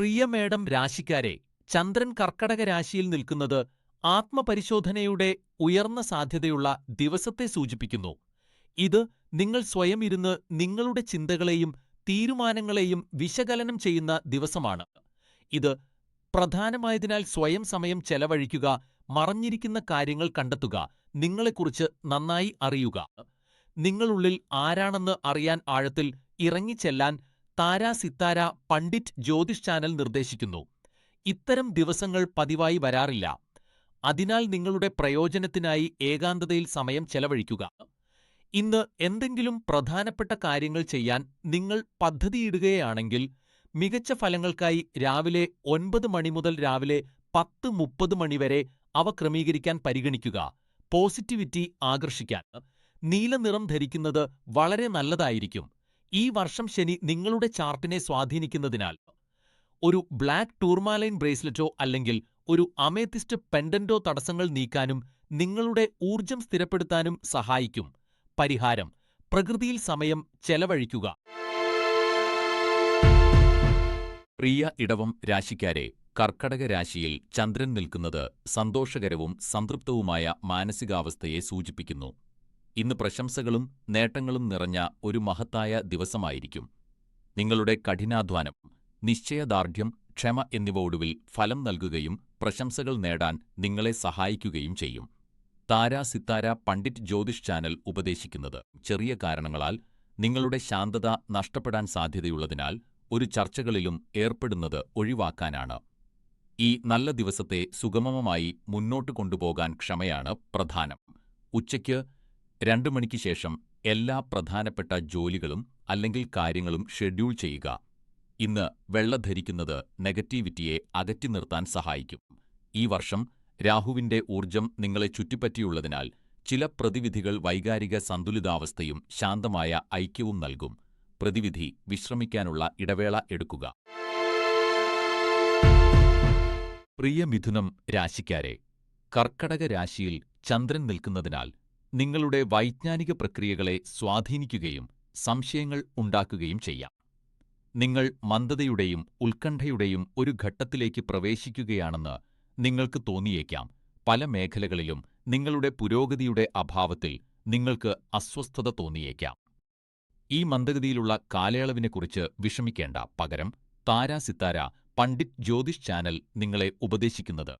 പ്രിയ madam രാശിക്കാരെ, ചന്ദ്രൻ കർക്കടക രാശിയിൽ നിൽക്കുന്നത് ആത്മപരിശോധനയുടെ ഉയർന്ന സാധ്യതയുള്ള ദിവസത്തെ സൂചിപ്പിക്കുന്നു. ഇത് നിങ്ങൾ സ്വയം ഇരുന്ന് നിങ്ങളുടെ ചിന്തകളെയും തീരുമാനങ്ങളെയും വിശകലനം ചെയ്യുന്ന ദിവസമാണ്. ഇത് പ്രധാനമായതിനാൽ സ്വയം സമയം ചെലവഴിക്കുക, മറഞ്ഞിരിക്കുന്ന കാര്യങ്ങൾ കണ്ടെത്തുക, നിങ്ങളെക്കുറിച്ച് നന്നായി അറിയുക. നിങ്ങളുള്ളിൽ ആരാണെന്ന് അറിയാൻ ആഴത്തിൽ ഇറങ്ങിച്ചെല്ലാൻ താരാ സിത്താര പണ്ഡിറ്റ് ജ്യോതിഷ് ചാനൽ നിർദ്ദേശിക്കുന്നു. ഇത്തരം ദിവസങ്ങൾ പതിവായി വരാറില്ല. അതിനാൽ നിങ്ങളുടെ പ്രയോജനത്തിനായി ഏകാന്തതയിൽ സമയം ചെലവഴിക്കുക. ഇന്ന് എന്തെങ്കിലും പ്രധാനപ്പെട്ട കാര്യങ്ങൾ ചെയ്യാൻ നിങ്ങൾ പദ്ധതിയിടുകയാണെങ്കിൽ, മികച്ച ഫലങ്ങൾക്കായി രാവിലെ 9 മണി മുതൽ രാവിലെ 10:30 മണി വരെ അവ ക്രമീകരിക്കാൻ പരിഗണിക്കുക. പോസിറ്റിവിറ്റി ആകർഷിക്കാൻ നീല നിറം ധരിക്കുന്നത് വളരെ നല്ലതായിരിക്കും. ഈ വർഷം ശനി നിങ്ങളുടെ ചാർട്ടിനെ സ്വാധീനിക്കുന്നതിനാൽ ഒരു ബ്ലാക്ക് ടൂർമാലൈൻ ബ്രേസ്ലെറ്റോ അല്ലെങ്കിൽ ഒരു അമേത്തിസ്റ്റ് പെൻഡന്റോ തടസ്സങ്ങൾ നീക്കാനും നിങ്ങളുടെ ഊർജം സ്ഥിരപ്പെടുത്താനും സഹായിക്കും. പരിഹാരം: പ്രകൃതിയിൽ സമയം ചെലവഴിക്കുക. പ്രിയ ഇടവം രാശിക്കാരെ, കർക്കടക രാശിയിൽ ചന്ദ്രൻ നിൽക്കുന്നത് സന്തോഷകരവും സംതൃപ്തവുമായ മാനസികാവസ്ഥയെ സൂചിപ്പിക്കുന്നു. ഇന്ന് പ്രശംസകളും നേട്ടങ്ങളും നിറഞ്ഞ ഒരു മഹത്തായ ദിവസമായിരിക്കും. നിങ്ങളുടെ കഠിനാധ്വാനം, നിശ്ചയദാർഢ്യം, ക്ഷമ എന്നിവ ഒടുവിൽ ഫലം നൽകുകയും പ്രശംസകൾ നേടാൻ നിങ്ങളെ സഹായിക്കുകയും ചെയ്യും. താരാ സിത്താര പണ്ഡിറ്റ് ജ്യോതിഷ് ചാനൽ ഉപദേശിക്കുന്നത് ചെറിയ കാരണങ്ങളാൽ നിങ്ങളുടെ ശാന്തത നഷ്ടപ്പെടാൻ സാധ്യതയുള്ളതിനാൽ ഒരു ചർച്ചകളിലും ഏർപ്പെടുന്നത് ഒഴിവാക്കാനാണ്. ഈ നല്ല ദിവസത്തെ സുഗമമായി മുന്നോട്ട് കൊണ്ടുപോകാൻ ക്ഷമയാണ് പ്രധാനം. ഉച്ചയ്ക്ക് 2 മണിക്ക് ശേഷം എല്ലാ പ്രധാനപ്പെട്ട ജോലികളും അല്ലെങ്കിൽ കാര്യങ്ങളും ഷെഡ്യൂൾ ചെയ്യുക. ഇന്ന് വെള്ള ധരിക്കുന്നത് നെഗറ്റിവിറ്റിയെ അകറ്റി നിർത്താൻ സഹായിക്കും. ഈ വർഷം രാഹുവിന്റെ ഊർജം നിങ്ങളെ ചുറ്റിപ്പറ്റിയുള്ളതിനാൽ ചില പ്രതിവിധികൾ വൈകാരിക സന്തുലിതാവസ്ഥയും ശാന്തമായ ഐക്യവും നൽകും. പ്രതിവിധി: വിശ്രമിക്കാനുള്ള ഇടവേള എടുക്കുക. പ്രിയ മിഥുനം രാശിക്കാരെ, കർക്കടക രാശിയിൽ ചന്ദ്രൻ നിൽക്കുന്നതിനാൽ നിങ്ങളുടെ വൈജ്ഞാനിക പ്രക്രിയകളെ സ്വാധീനിക്കുകയും സംശയങ്ങൾ ഉണ്ടാക്കുകയും ചെയ്യാം. നിങ്ങൾ മന്ദതയുടെയും ഉത്കണ്ഠയുടെയും ഒരു ഘട്ടത്തിലേക്ക് പ്രവേശിക്കുകയാണെന്ന് നിങ്ങൾക്ക് തോന്നിയേക്കാം. പല മേഖലകളിലും നിങ്ങളുടെ പുരോഗതിയുടെ അഭാവത്തിൽ നിങ്ങൾക്ക് അസ്വസ്ഥത തോന്നിയേക്കാം. ഈ മന്ദഗതിയിലുള്ള കാലയളവിനെക്കുറിച്ച് വിഷമിക്കേണ്ട. പകരം താരാ സിത്താര പണ്ഡിറ്റ് ജ്യോതിഷ് ചാനൽ നിങ്ങളെ ഉപദേശിക്കുന്നത്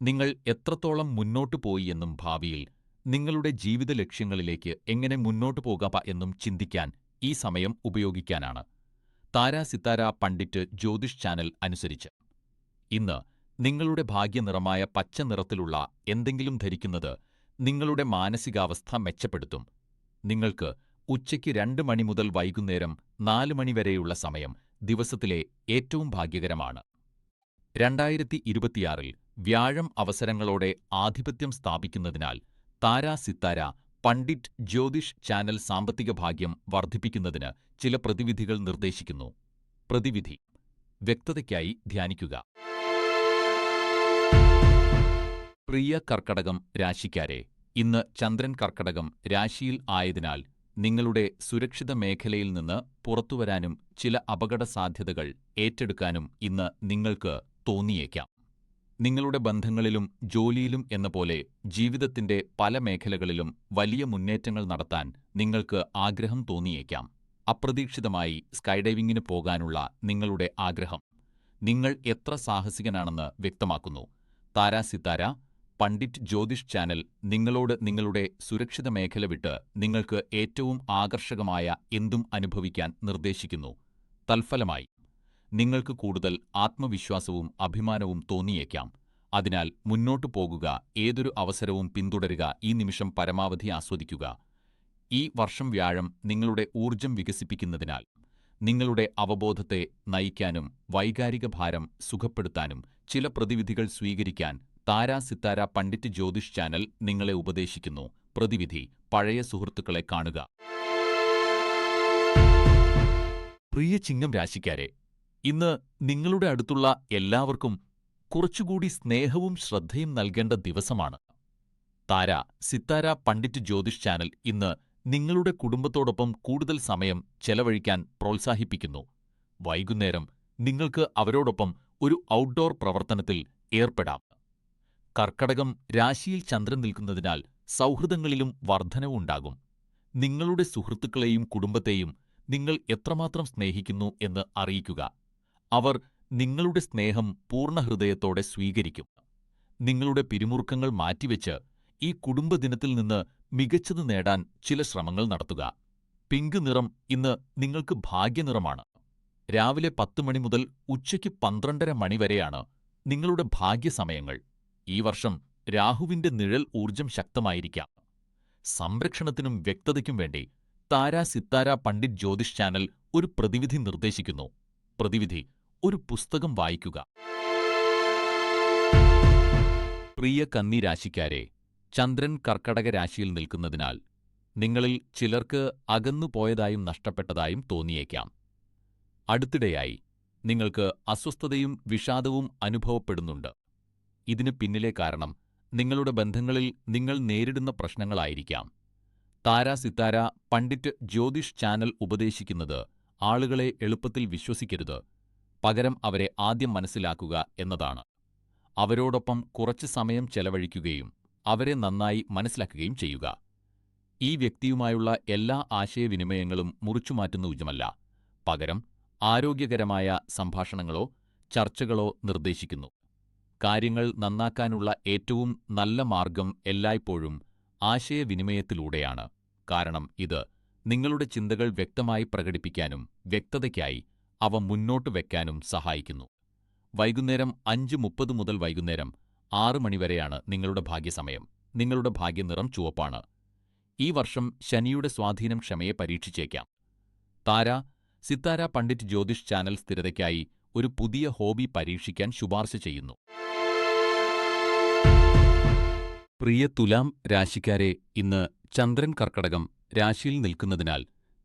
നിങ്ങൾ എത്രത്തോളം മുന്നോട്ടു പോയി എന്നും ഭാവിയിൽ നിങ്ങളുടെ ജീവിത ലക്ഷ്യങ്ങളിലേക്ക് എങ്ങനെ മുന്നോട്ടു പോകാം എന്നും ചിന്തിക്കാൻ ഈ സമയം ഉപയോഗിക്കാനാണ്. താരാ സിത്താര പണ്ഡിറ്റ് ജ്യോതിഷ് ചാനൽ അനുസരിച്ച് ഇന്ന് നിങ്ങളുടെ ഭാഗ്യനിറമായ പച്ച നിറത്തിലുള്ള എന്തെങ്കിലും ധരിക്കുന്നത് നിങ്ങളുടെ മാനസികാവസ്ഥ മെച്ചപ്പെടുത്തും. നിങ്ങൾക്ക് ഉച്ചയ്ക്ക് 2 മണി മുതൽ വൈകുന്നേരം 4 മണി വരെയുള്ള സമയം ദിവസത്തിലെ ഏറ്റവും ഭാഗ്യകരമാണ്. 2026-ൽ വ്യാഴം അവസരങ്ങളോടെ ആധിപത്യം സ്ഥാപിക്കുന്നതിനാൽ താരാ സിത്താര പണ്ഡിറ്റ് ജ്യോതിഷ് ചാനൽ സാമ്പത്തിക ഭാഗ്യം വർദ്ധിപ്പിക്കുന്നതിന് ചില പ്രതിവിധികൾ നിർദ്ദേശിക്കുന്നു. പ്രതിവിധി: വ്യക്തതയ്ക്കായി ധ്യാനിക്കുക. പ്രിയ കർക്കടകം രാശിക്കാരെ, ഇന്ന് ചന്ദ്രൻ കർക്കടകം രാശിയിൽ ആയതിനാൽ നിങ്ങളുടെ സുരക്ഷിത മേഖലയിൽ നിന്ന് പുറത്തുവരാനും ചില അപകട സാധ്യതകൾ ഏറ്റെടുക്കാനും ഇന്ന് നിങ്ങൾക്ക് തോന്നിയേക്കാം. നിങ്ങളുടെ ബന്ധങ്ങളിലും ജോലിയിലും എന്നപോലെ ജീവിതത്തിന്റെ പല മേഖലകളിലും വലിയ മുന്നേറ്റങ്ങൾ നടത്താൻ നിങ്ങൾക്ക് ആഗ്രഹം തോന്നിയേക്കാം. അപ്രതീക്ഷിതമായി സ്കൈഡൈവിംഗിന് പോകാനുള്ള നിങ്ങളുടെ ആഗ്രഹം നിങ്ങൾ എത്ര സാഹസികനാണെന്ന് വ്യക്തമാക്കുന്നു. താരാ സിത്താര പണ്ഡിറ്റ് ജ്യോതിഷ് ചാനൽ നിങ്ങളോട് നിങ്ങളുടെ സുരക്ഷിത മേഖല വിട്ട് നിങ്ങൾക്ക് ഏറ്റവും ആകർഷകമായ എന്തും അനുഭവിക്കാൻ നിർദ്ദേശിക്കുന്നു. തൽഫലമായി നിങ്ങൾക്ക് കൂടുതൽ ആത്മവിശ്വാസവും അഭിമാനവും തോന്നിയേക്കാം. അതിനാൽ മുന്നോട്ടു പോകുക, ഏതൊരു അവസരവും പിന്തുടരുക, ഈ നിമിഷം പരമാവധി ആസ്വദിക്കുക. ഈ വർഷം വ്യാഴം നിങ്ങളുടെ ഊർജം വികസിപ്പിക്കുന്നതിനാൽ നിങ്ങളുടെ അവബോധത്തെ നയിക്കാനും വൈകാരിക ഭാരം സുഖപ്പെടുത്താനും ചില പ്രതിവിധികൾ സ്വീകരിക്കാൻ താരാ സിത്താര പണ്ഡിറ്റ് ജ്യോതിഷ് ചാനൽ നിങ്ങളെ ഉപദേശിക്കുന്നു. പ്രതിവിധി: പഴയ സുഹൃത്തുക്കളെ കാണുക. പ്രിയ ചിങ്ങം രാശിക്കാരെ, ഇന്ന് നിങ്ങളുടെ അടുത്തുള്ള എല്ലാവർക്കും കുറച്ചുകൂടി സ്നേഹവും ശ്രദ്ധയും നൽകേണ്ട ദിവസമാണ്. താരാ സിത്താര പണ്ഡിറ്റ് ജ്യോതിഷ് ചാനൽ ഇന്ന് നിങ്ങളുടെ കുടുംബത്തോടൊപ്പം കൂടുതൽ സമയം ചെലവഴിക്കാൻ പ്രോത്സാഹിപ്പിക്കുന്നു. വൈകുന്നേരം നിങ്ങൾക്ക് അവരോടൊപ്പം ഒരു ഔട്ട്ഡോർ പ്രവർത്തനത്തിൽ ഏർപ്പെടാം. കർക്കടകം രാശിയിൽ ചന്ദ്രൻ നിൽക്കുന്നതിനാൽ സൗഹൃദങ്ങളിലും വർധനവുണ്ടാകും. നിങ്ങളുടെ സുഹൃത്തുക്കളെയും കുടുംബത്തെയും നിങ്ങൾ എത്രമാത്രം സ്നേഹിക്കുന്നു എന്ന് അറിയിക്കുക. അവർ നിങ്ങളുടെ സ്നേഹം പൂർണ്ണഹൃദയത്തോടെ സ്വീകരിക്കും. നിങ്ങളുടെ പിരിമുറുക്കങ്ങൾ മാറ്റിവെച്ച് ഈ കുടുംബദിനത്തിൽ നിന്ന് മികച്ചത് നേടാൻ ചില ശ്രമങ്ങൾ നടത്തുക. പിങ്ക് നിറം ഇന്ന് നിങ്ങൾക്ക് ഭാഗ്യനിറമാണ്. രാവിലെ 10 മണി മുതൽ ഉച്ചയ്ക്ക് 12:30 മണി വരെയാണ് നിങ്ങളുടെ ഭാഗ്യസമയങ്ങൾ. ഈ വർഷം രാഹുവിന്റെ നിഴൽ ഊർജം ശക്തമായിരിക്കാം. സംരക്ഷണത്തിനും വ്യക്തതയ്ക്കും വേണ്ടി താരാ സിത്താര പണ്ഡിറ്റ് ജ്യോതിഷ് ചാനൽ ഒരു പ്രതിവിധി നിർദ്ദേശിക്കുന്നു. പ്രതിവിധി: ഒരു പുസ്തകം വായിക്കുക. പ്രിയ കന്നി രാശിക്കാരെ, ചന്ദ്രൻ കർക്കടക രാശിയിൽ നിൽക്കുന്നതിനാൽ നിങ്ങളിൽ ചിലർക്ക് അകന്നുപോയതായും നഷ്ടപ്പെട്ടതായും തോന്നിയേക്കാം. അടുത്തിടെയായി നിങ്ങൾക്ക് അസ്വസ്ഥതയും വിഷാദവും അനുഭവപ്പെടുന്നുണ്ട്. ഇതിന് പിന്നിലെ കാരണം നിങ്ങളുടെ ബന്ധങ്ങളിൽ നിങ്ങൾ നേരിടുന്ന പ്രശ്നങ്ങളായിരിക്കാം. താരാ സിത്താര പണ്ഡിറ്റ് ജ്യോതിഷ് ചാനൽ ഉപദേശിക്കുന്നത് ആളുകളെ എളുപ്പത്തിൽ വിശ്വസിക്കരുത്, പകരം അവരെ ആദ്യം മനസ്സിലാക്കുക എന്നതാണ്. അവരോടൊപ്പം കുറച്ച് സമയം ചെലവഴിക്കുകയും അവരെ നന്നായി മനസ്സിലാക്കുകയും ചെയ്യുക. ഈ വ്യക്തിയുമായുള്ള എല്ലാ ആശയവിനിമയങ്ങളും മുറിച്ചുമാറ്റുന്ന ഉചിതമല്ല, പകരം ആരോഗ്യകരമായ സംഭാഷണങ്ങളോ ചർച്ചകളോ നിർദ്ദേശിക്കുന്നു. കാര്യങ്ങൾ നന്നാക്കാനുള്ള ഏറ്റവും നല്ല മാർഗം എല്ലായ്പ്പോഴും ആശയവിനിമയത്തിലൂടെയാണ്. കാരണം ഇത് നിങ്ങളുടെ ചിന്തകൾ വ്യക്തമായി പ്രകടിപ്പിക്കാനും വ്യക്തതയ്ക്കായി അവ മുന്നോട്ട് വെക്കാനും സഹായിക്കുന്നു. വൈകുന്നേരം 5:30 മുതൽ വൈകുന്നേരം 6 മണി വരെയാണ് നിങ്ങളുടെ ഭാഗ്യസമയം. നിങ്ങളുടെ ഭാഗ്യനിറം ചുവപ്പാണ്. ഈ വർഷം ശനിയുടെ സ്വാധീനം ക്ഷമയെ പരീക്ഷിച്ചേക്കാം. താര സിത്താര പണ്ഡിറ്റ് ജ്യോതിഷ് ചാനൽ സ്ഥിരതയ്ക്കായി ഒരു പുതിയ ഹോബി പരീക്ഷിക്കാൻ ശുപാർശ ചെയ്യുന്നു. പ്രിയ തുലാം രാശിക്കാരെ, ഇന്ന് ചന്ദ്രൻ കർക്കടകം രാശിയിൽ നിൽക്കുന്നതിനാൽ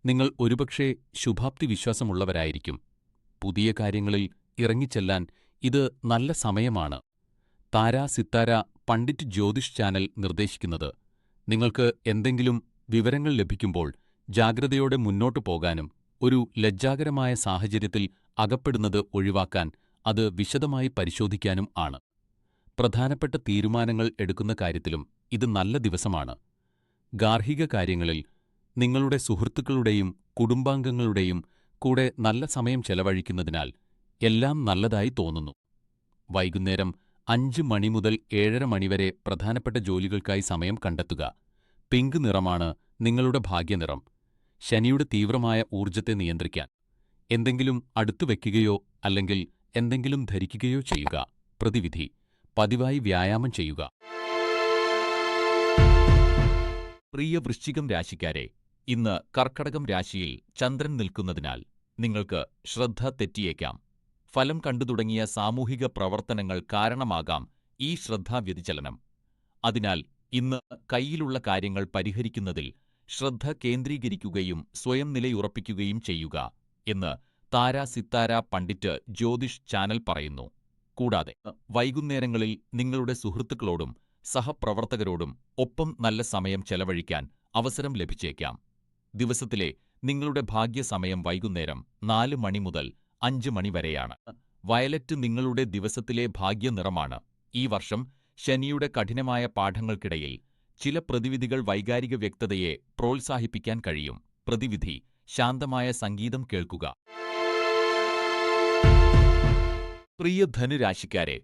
നിങ്ങൾ ഒരുപക്ഷേ ശുഭാപ്തി വിശ്വാസമുള്ളവരായിരിക്കും. പുതിയ കാര്യങ്ങളിൽ ഇറങ്ങിച്ചെല്ലാൻ ഇത് നല്ല സമയമാണ്. താരാ സിത്താര പണ്ഡിറ്റ് ജ്യോതിഷ് ചാനൽ നിർദ്ദേശിക്കുന്നത് നിങ്ങൾക്ക് എന്തെങ്കിലും വിവരങ്ങൾ ലഭിക്കുമ്പോൾ ജാഗ്രതയോടെ മുന്നോട്ടു പോകാനും ഒരു ലജ്ജാകരമായ സാഹചര്യത്തിൽ അകപ്പെടുന്നത് ഒഴിവാക്കാൻ അത് വിശദമായി പരിശോധിക്കാനും ആണ്. പ്രധാനപ്പെട്ട തീരുമാനങ്ങൾ എടുക്കുന്ന കാര്യത്തിലും ഇത് നല്ല ദിവസമാണ്. ഗാർഹിക കാര്യങ്ങളിൽ നിങ്ങളുടെ സുഹൃത്തുക്കളുടെയും കുടുംബാംഗങ്ങളുടെയും കൂടെ നല്ല സമയം ചെലവഴിക്കുന്നതിനാൽ എല്ലാം നല്ലതായി തോന്നുന്നു. വൈകുന്നേരം 5 മണി മുതൽ 7:30 മണി വരെ പ്രധാനപ്പെട്ട ജോലികൾക്കായി സമയം കണ്ടെത്തുക. പിങ്ക് നിറമാണ് നിങ്ങളുടെ ഭാഗ്യനിറം. ശനിയുടെ തീവ്രമായ ഊർജത്തെ നിയന്ത്രിക്കാൻ എന്തെങ്കിലും അടുത്തു വയ്ക്കുകയോ അല്ലെങ്കിൽ എന്തെങ്കിലും ധരിക്കുകയോ ചെയ്യുക. പ്രതിവിധി: പതിവായി വ്യായാമം ചെയ്യുക. പ്രിയ വൃശ്ചികം രാശിക്കാരെ, ഇന്ന് കർക്കടകം രാശിയിൽ ചന്ദ്രൻ നിൽക്കുന്നതിനാൽ നിങ്ങൾക്ക് ശ്രദ്ധ തെറ്റിയേക്കാം. ഫലം കണ്ടു തുടങ്ങിയ സാമൂഹിക പ്രവർത്തനങ്ങൾ കാരണമാകാം ഈ ശ്രദ്ധാവ്യതിചലനം. അതിനാൽ ഇന്ന് കയ്യിലുള്ള കാര്യങ്ങൾ പരിഹരിക്കുന്നതിൽ ശ്രദ്ധ കേന്ദ്രീകരിക്കുകയും സ്വയം നിലയുറപ്പിക്കുകയും ചെയ്യുക എന്ന് താരാ സിത്താര പണ്ഡിറ്റ് ജ്യോതിഷ് ചാനൽ പറയുന്നു. കൂടാതെ വൈകുന്നേരങ്ങളിൽ നിങ്ങളുടെ സുഹൃത്തുക്കളോടും സഹപ്രവർത്തകരോടും ഒപ്പം നല്ല സമയം ചെലവഴിക്കാൻ അവസരം ലഭിച്ചേക്കാം. ദിവസത്തിലെ നിങ്ങളുടെ ഭാഗ്യസമയം വൈകുന്നേരം 4 മണി മുതൽ 5 മണി വരെയാണ്. വയലറ്റ് നിങ്ങളുടെ ദിവസത്തിലെ ഭാഗ്യനിറമാണ്. ഈ വർഷം ശനിയുടെ കഠിനമായ പാഠങ്ങൾക്കിടയിൽ ചില പ്രതിവിധികൾ വൈകാരിക വ്യക്തതയെ പ്രോത്സാഹിപ്പിക്കാൻ കഴിയും. പ്രതിവിധി: ശാന്തമായ സംഗീതം കേൾക്കുക. പ്രിയ ധനുരാശിക്കാരെ,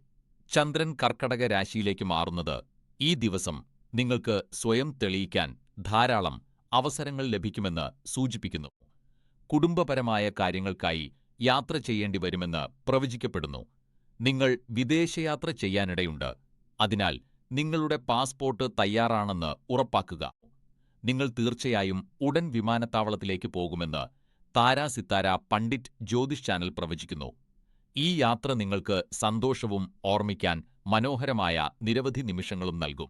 ചന്ദ്രൻ കർക്കടക രാശിയിലേക്ക് മാറുന്നത് ഈ ദിവസം നിങ്ങൾക്ക് സ്വയം തെളിയിക്കാൻ ധാരാളം അവസരങ്ങൾ ലഭിക്കുമെന്ന് സൂചിപ്പിക്കുന്നു. കുടുംബപരമായ കാര്യങ്ങൾക്കായി യാത്ര ചെയ്യേണ്ടി വരുമെന്ന് പ്രവചിക്കപ്പെടുന്നു. നിങ്ങൾ വിദേശയാത്ര ചെയ്യാനിടയുണ്ട്. അതിനാൽ നിങ്ങളുടെ പാസ്പോർട്ട് തയ്യാറാണെന്ന് ഉറപ്പാക്കുക. നിങ്ങൾ തീർച്ചയായും ഉടൻ വിമാനത്താവളത്തിലേക്ക് പോകുമെന്ന് താരാ സിത്താര പണ്ഡിറ്റ് ജ്യോതിഷ് ചാനൽ പ്രവചിക്കുന്നു. ഈ യാത്ര നിങ്ങൾക്ക് സന്തോഷവും ഓർമ്മിക്കാൻ മനോഹരമായ നിരവധി നിമിഷങ്ങളും നൽകും.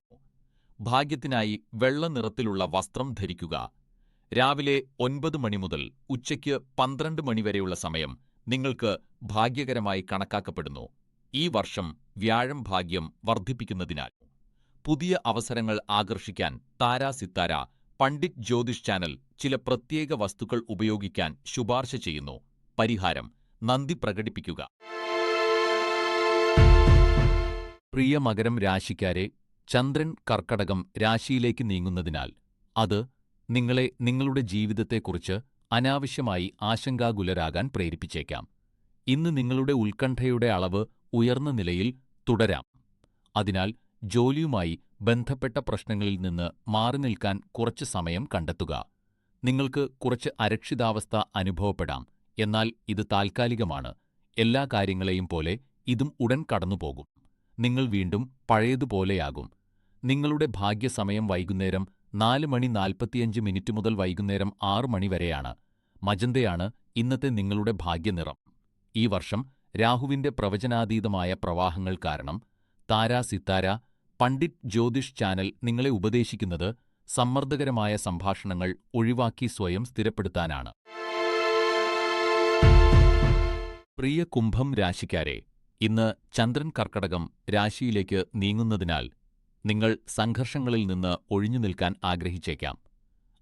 ഭാഗ്യത്തിനായി വെള്ള നിറത്തിലുള്ള വസ്ത്രം ധരിക്കുക. രാവിലെ 9 മണി മുതൽ ഉച്ചയ്ക്ക് 12 മണി വരെയുള്ള സമയം നിങ്ങൾക്ക് ഭാഗ്യകരമായി കണക്കാക്കപ്പെടുന്നു. ഈ വർഷം വ്യാഴം ഭാഗ്യം വർദ്ധിപ്പിക്കുന്നതിനാൽ പുതിയ അവസരങ്ങൾ ആകർഷിക്കാൻ താരാ സിത്താര പണ്ഡിറ്റ് ജ്യോതിഷ് ചാനൽ ചില പ്രത്യേക വസ്തുക്കൾ ഉപയോഗിക്കാൻ ശുപാർശ ചെയ്യുന്നു. പരിഹാരം: നന്ദി പ്രകടിപ്പിക്കുക. പ്രിയ മകരം രാശിക്കാരെ, ചന്ദ്രൻ കർക്കടകം രാശിയിലേക്ക് നീങ്ങുന്നതിനാൽ അത് നിങ്ങളെ നിങ്ങളുടെ ജീവിതത്തെക്കുറിച്ച് അനാവശ്യമായി ആശങ്കാകുലരാകാൻ പ്രേരിപ്പിച്ചേക്കാം. ഇന്ന് നിങ്ങളുടെ ഉത്കണ്ഠയുടെ അളവ് ഉയർന്ന നിലയിൽ തുടരാം. അതിനാൽ ജോലിയുമായി ബന്ധപ്പെട്ട പ്രശ്നങ്ങളിൽ നിന്ന് മാറി നിൽക്കാൻ കുറച്ച് സമയം കണ്ടെത്തുക. നിങ്ങൾക്ക് കുറച്ച് അരക്ഷിതാവസ്ഥ അനുഭവപ്പെടാം, എന്നാൽ ഇത് താൽക്കാലികമാണ്. എല്ലാ കാര്യങ്ങളെയും പോലെ ഇതും ഉടൻ കടന്നുപോകും. നിങ്ങൾ വീണ്ടും പഴയതുപോലെയാകും. നിങ്ങളുടെ ഭാഗ്യസമയം വൈകുന്നേരം 4:45 മുതൽ വൈകുന്നേരം 6 മണി വരെയാണ്. മജന്തയാണ് ഇന്നത്തെ നിങ്ങളുടെ ഭാഗ്യനിറം. ഈ വർഷം രാഹുവിന്റെ പ്രവചനാതീതമായ പ്രവാഹങ്ങൾ കാരണം താരാ സിത്താര പണ്ഡിറ്റ് ജ്യോതിഷ് ചാനൽ നിങ്ങളെ ഉപദേശിക്കുന്നത് സമ്മർദ്ദകരമായ സംഭാഷണങ്ങൾ ഒഴിവാക്കി സ്വയം സ്ഥിരപ്പെടുത്താനാണ്. പ്രിയ കുംഭം രാശിക്കാരെ, ഇന്ന് ചന്ദ്രൻ കർക്കടകം രാശിയിലേക്ക് നീങ്ങുന്നതിനാൽ നിങ്ങൾ സംഘർഷങ്ങളിൽ നിന്ന് ഒഴിഞ്ഞു നിൽക്കാൻ ആഗ്രഹിച്ചേക്കാം.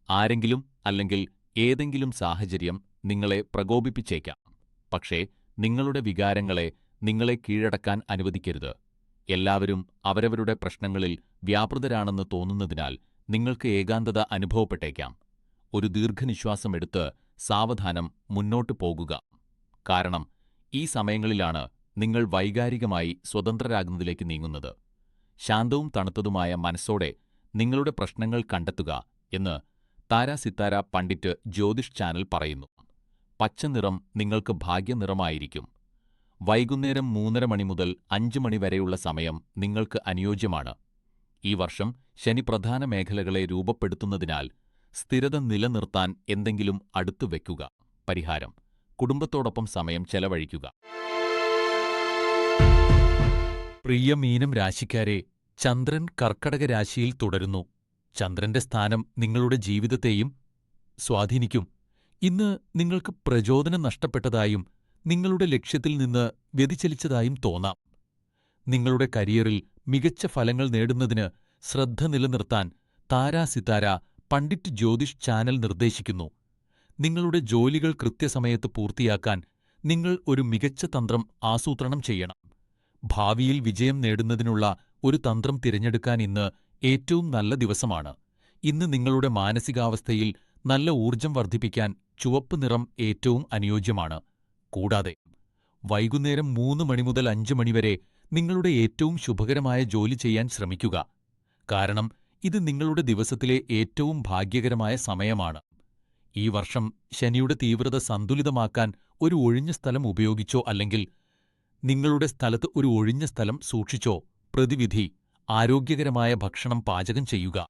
ആരെങ്കിലും അല്ലെങ്കിൽ ഏതെങ്കിലും സാഹചര്യം നിങ്ങളെ പ്രകോപിപ്പിച്ചേക്കാം. പക്ഷേ നിങ്ങളുടെ വികാരങ്ങളെ നിങ്ങളെ കീഴടക്കാൻ അനുവദിക്കരുത്. എല്ലാവരും അവരവരുടെ പ്രശ്നങ്ങളിൽ വ്യാപൃതരാണെന്ന് തോന്നുന്നതിനാൽ നിങ്ങൾക്ക് ഏകാന്തത അനുഭവപ്പെട്ടേക്കാം. ഒരു ദീർഘനിശ്വാസം എടുത്ത് സാവധാനം മുന്നോട്ട് പോകുക. കാരണം ഈ സമയങ്ങളിലാണ് നിങ്ങൾ വൈകാരികമായി സ്വതന്ത്രരാകുന്നതിലേക്ക് നീങ്ങുന്നത്. ശാന്തവും തണുത്തതുമായ മനസ്സോടെ നിങ്ങളുടെ പ്രശ്നങ്ങൾ കണ്ടെത്തുക എന്ന് താരാ സിത്താര പണ്ഡിറ്റ് ജ്യോതിഷ് ചാനൽ പറയുന്നു. പച്ചനിറം നിങ്ങൾക്ക് ഭാഗ്യനിറമായിരിക്കും. വൈകുന്നേരം 3:30 മണി മുതൽ 5 മണി വരെയുള്ള സമയം നിങ്ങൾക്ക് അനുയോജ്യമാണ്. ഈ വർഷം ശനി പ്രധാന മേഖലകളെ രൂപപ്പെടുത്തുന്നതിനാൽ സ്ഥിരത നിലനിർത്താൻ എന്തെങ്കിലും അടുത്തു വെക്കുക. പരിഹാരം: കുടുംബത്തോടൊപ്പം സമയം ചെലവഴിക്കുക. പ്രിയ മീനം രാശിക്കാരെ, ചന്ദ്രൻ കർക്കടക രാശിയിൽ തുടരുന്നു. ചന്ദ്രന്റെ സ്ഥാനം നിങ്ങളുടെ ജീവിതത്തെയും സ്വാധീനിക്കും. ഇന്ന് നിങ്ങൾക്ക് പ്രചോദനം നഷ്ടപ്പെട്ടതായും നിങ്ങളുടെ ലക്ഷ്യത്തിൽ നിന്ന് വ്യതിചലിച്ചതായും തോന്നാം. നിങ്ങളുടെ കരിയറിൽ മികച്ച ഫലങ്ങൾ നേടുന്നതിന് ശ്രദ്ധ നിലനിർത്താൻ താരാ സിത്താര പണ്ഡിറ്റ് ജ്യോതിഷ് ചാനൽ നിർദ്ദേശിക്കുന്നു. നിങ്ങളുടെ ജോലികൾ കൃത്യസമയത്ത് പൂർത്തിയാക്കാൻ നിങ്ങൾ ഒരു മികച്ച തന്ത്രം ആസൂത്രണം ചെയ്യണം. ഭാവിയിൽ വിജയം നേടുന്നതിനുള്ള ഒരു തന്ത്രം തിരഞ്ഞെടുക്കാൻ ഇന്ന് ഏറ്റവും നല്ല ദിവസമാണ്. ഇന്ന് നിങ്ങളുടെ മാനസികാവസ്ഥയിൽ നല്ല ഊർജം വർദ്ധിപ്പിക്കാൻ ചുവപ്പ് നിറം ഏറ്റവും അനുയോജ്യമാണ്. കൂടാതെ വൈകുന്നേരം 3 മണി മുതൽ 5 മണി വരെ നിങ്ങളുടെ ഏറ്റവും ശുഭകരമായ ജോലി ചെയ്യാൻ ശ്രമിക്കുക. കാരണം ഇത് നിങ്ങളുടെ ദിവസത്തിലെ ഏറ്റവും ഭാഗ്യകരമായ സമയമാണ്. ഈ വർഷം ശനിയുടെ തീവ്രത സന്തുലിതമാക്കാൻ ഒരു ഒഴിഞ്ഞ സ്ഥലം ഉപയോഗിച്ചോ അല്ലെങ്കിൽ നിങ്ങളുടെ സ്ഥലത്ത് ഒരു ഒഴിഞ്ഞ സ്ഥലം സൂക്ഷിച്ചോ പ്രതിവിധി: ആരോഗ്യകരമായ ഭക്ഷണം പാചകം ചെയ്യുക.